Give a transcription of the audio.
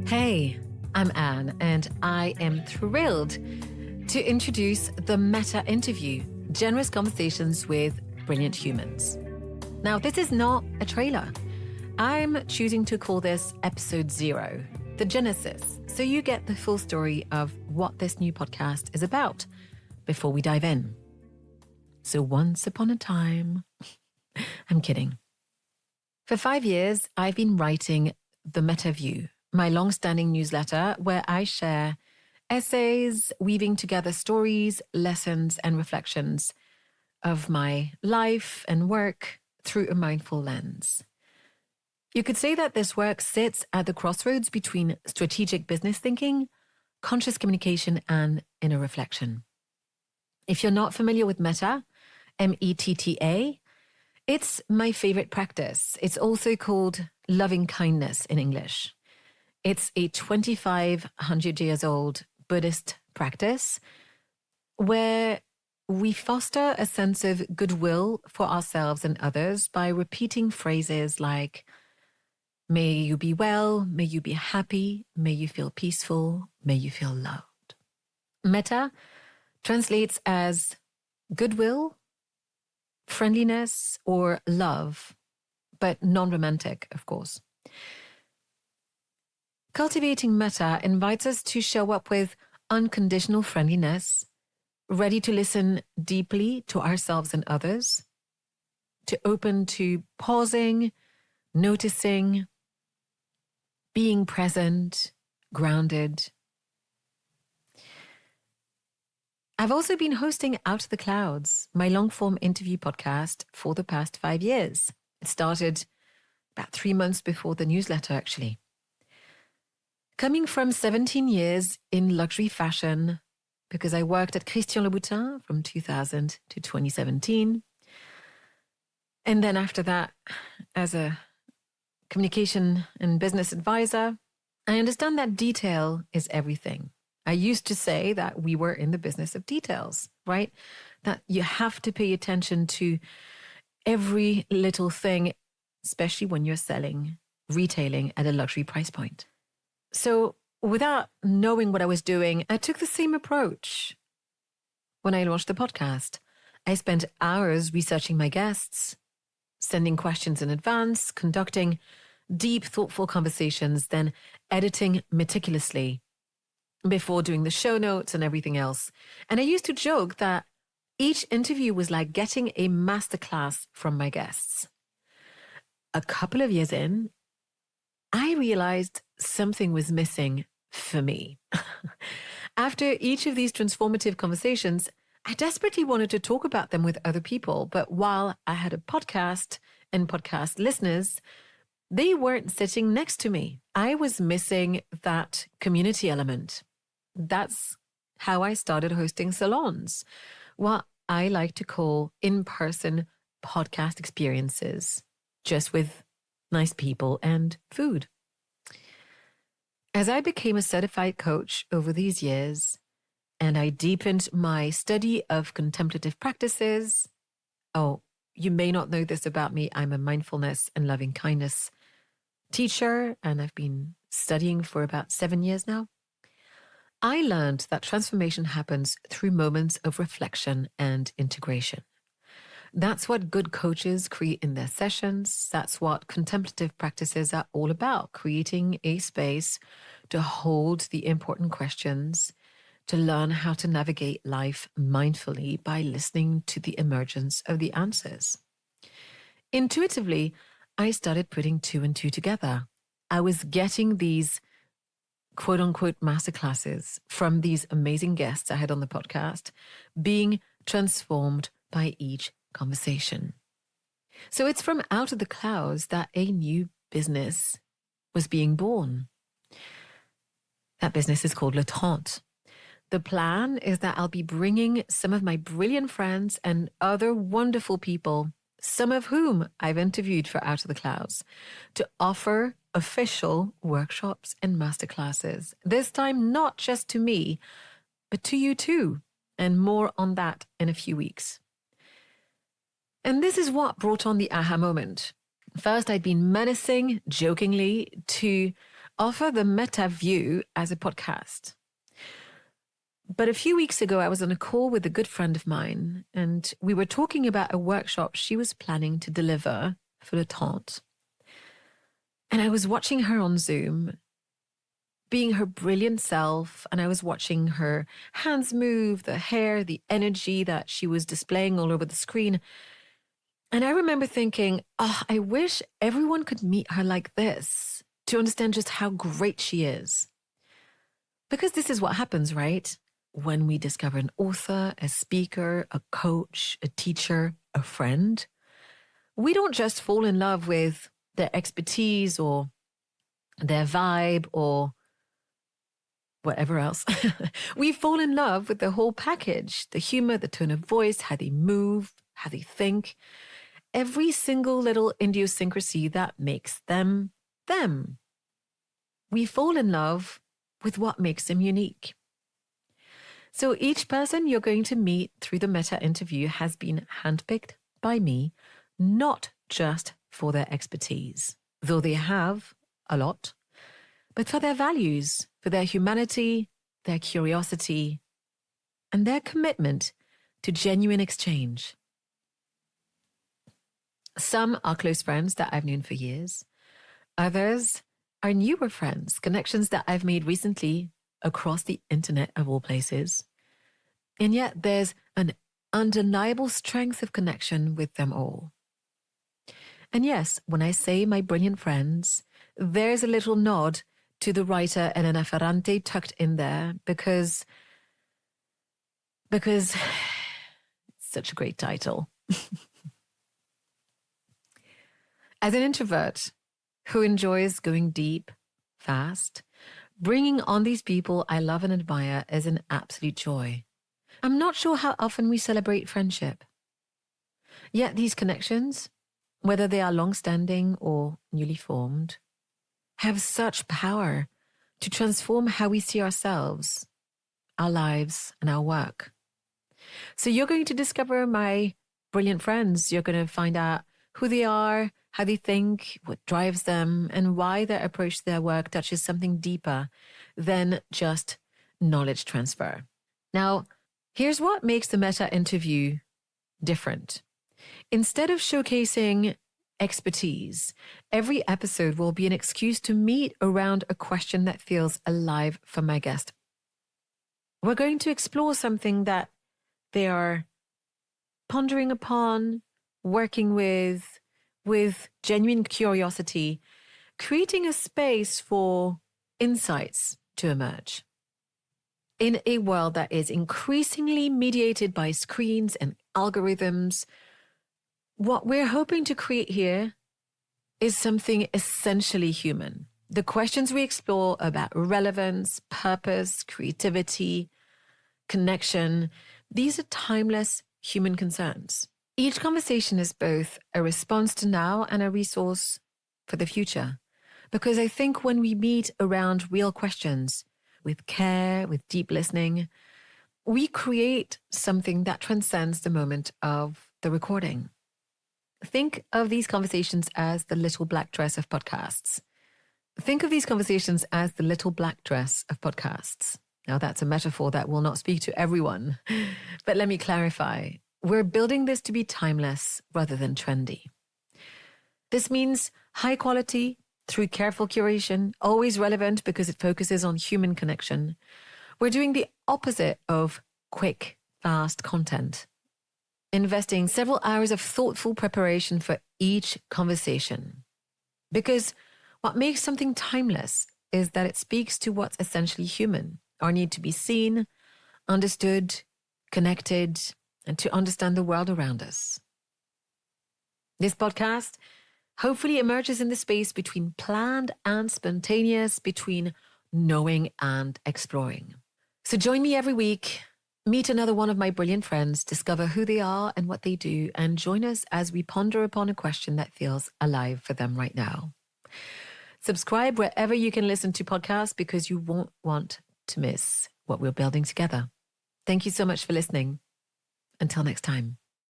Hey, I'm Anne, and I am thrilled to introduce the Metta Interview, generous conversations with brilliant humans. Now, this is not a trailer. I'm choosing to call this episode 0, the Genesis, so you get the full story of what this new podcast is about before we dive in. So once upon a time, I'm kidding. For 5 years, I've been writing the Mettā View, my long-standing newsletter where I share essays, weaving together stories, lessons, and reflections of my life and work through a mindful lens. You could say that this work sits at the crossroads between strategic business thinking, conscious communication, and inner reflection. If you're not familiar with Metta, Metta, it's my favorite practice. It's also called loving kindness in English. It's a 2,500 years old Buddhist practice where we foster a sense of goodwill for ourselves and others by repeating phrases like, may you be well, may you be happy, may you feel peaceful, may you feel loved. Metta translates as goodwill, friendliness, or love, but non-romantic, of course. Cultivating Metta invites us to show up with unconditional friendliness, ready to listen deeply to ourselves and others, to open to pausing, noticing, being present, grounded. I've also been hosting Out of the Clouds, my long-form interview podcast, for the past 5 years. It started about 3 months before the newsletter, actually. Coming from 17 years in luxury fashion, because I worked at Christian Louboutin from 2000 to 2017. And then after that, as a communication and business advisor, I understand that detail is everything. I used to say that we were in the business of details, right? That you have to pay attention to every little thing, especially when you're retailing at a luxury price point. So without knowing what I was doing, I took the same approach when I launched the podcast. I spent hours researching my guests, sending questions in advance, conducting deep, thoughtful conversations, then editing meticulously before doing the show notes and everything else. And I used to joke that each interview was like getting a masterclass from my guests. A couple of years in, I realized something was missing for me. After each of these transformative conversations, I desperately wanted to talk about them with other people. But while I had a podcast and podcast listeners, they weren't sitting next to me. I was missing that community element. That's how I started hosting salons, what I like to call in-person podcast experiences, just with nice people and food. As I became a certified coach over these years, and I deepened my study of contemplative practices. Oh, you may not know this about me. I'm a mindfulness and loving kindness teacher, and I've been studying for about 7 years now. I learned that transformation happens through moments of reflection and integration. That's what good coaches create in their sessions. That's what contemplative practices are all about, creating a space to hold the important questions, to learn how to navigate life mindfully by listening to the emergence of the answers. Intuitively, I started putting 2 and 2 together. I was getting these quote unquote masterclasses from these amazing guests I had on the podcast, being transformed by each conversation. So it's from Out of the Clouds that a new business was being born. That business is called Le Trente. The plan is that I'll be bringing some of my brilliant friends and other wonderful people, some of whom I've interviewed for Out of the Clouds, to offer official workshops and masterclasses. This time, not just to me, but to you too. And more on that in a few weeks. And this is what brought on the aha moment. First, I'd been menacing, jokingly, to offer the Mettā View as a podcast. But a few weeks ago, I was on a call with a good friend of mine, and we were talking about a workshop she was planning to deliver for Le Temps. And I was watching her on Zoom, being her brilliant self, and I was watching her hands move, the hair, the energy that she was displaying all over the screen. And I remember thinking, I wish everyone could meet her like this to understand just how great she is. Because this is what happens, right? When we discover an author, a speaker, a coach, a teacher, a friend, we don't just fall in love with their expertise or their vibe or whatever else. We fall in love with the whole package, the humor, the tone of voice, how they move, how they think, every single little idiosyncrasy that makes them them. We fall in love with what makes them unique. So each person you're going to meet through the Mettā Interview has been handpicked by me, not just for their expertise, though they have a lot, but for their values, for their humanity, their curiosity, and their commitment to genuine exchange. Some are close friends that I've known for years. Others are newer friends, connections that I've made recently across the internet of all places. And yet there's an undeniable strength of connection with them all. And yes, when I say my brilliant friends, there's a little nod to the writer Elena Ferrante tucked in there because it's such a great title. As an introvert who enjoys going deep, fast, bringing on these people I love and admire is an absolute joy. I'm not sure how often we celebrate friendship. Yet these connections, whether they are long-standing or newly formed, have such power to transform how we see ourselves, our lives, and our work. So you're going to discover my brilliant friends. You're going to find out who they are, how they think, what drives them, and why their approach to their work touches something deeper than just knowledge transfer. Now, here's what makes the Mettā Interview different. Instead of showcasing expertise, every episode will be an excuse to meet around a question that feels alive for my guest. We're going to explore something that they are pondering upon, working with genuine curiosity, creating a space for insights to emerge. In a world that is increasingly mediated by screens and algorithms, what we're hoping to create here is something essentially human. The questions we explore about relevance, purpose, creativity, connection, these are timeless human concerns. Each conversation is both a response to now and a resource for the future. Because I think when we meet around real questions, with care, with deep listening, we create something that transcends the moment of the recording. Think of these conversations as the little black dress of podcasts. Think of these conversations as the little black dress of podcasts. Now, that's a metaphor that will not speak to everyone, but let me clarify. We're building this to be timeless rather than trendy. This means high quality through careful curation, always relevant because it focuses on human connection. We're doing the opposite of quick, fast content, investing several hours of thoughtful preparation for each conversation. Because what makes something timeless is that it speaks to what's essentially human, our need to be seen, understood, connected, and to understand the world around us. This podcast hopefully emerges in the space between planned and spontaneous, between knowing and exploring. So join me every week, meet another one of my brilliant friends, discover who they are and what they do, and join us as we ponder upon a question that feels alive for them right now. Subscribe wherever you can listen to podcasts because you won't want to miss what we're building together. Thank you so much for listening. Until next time.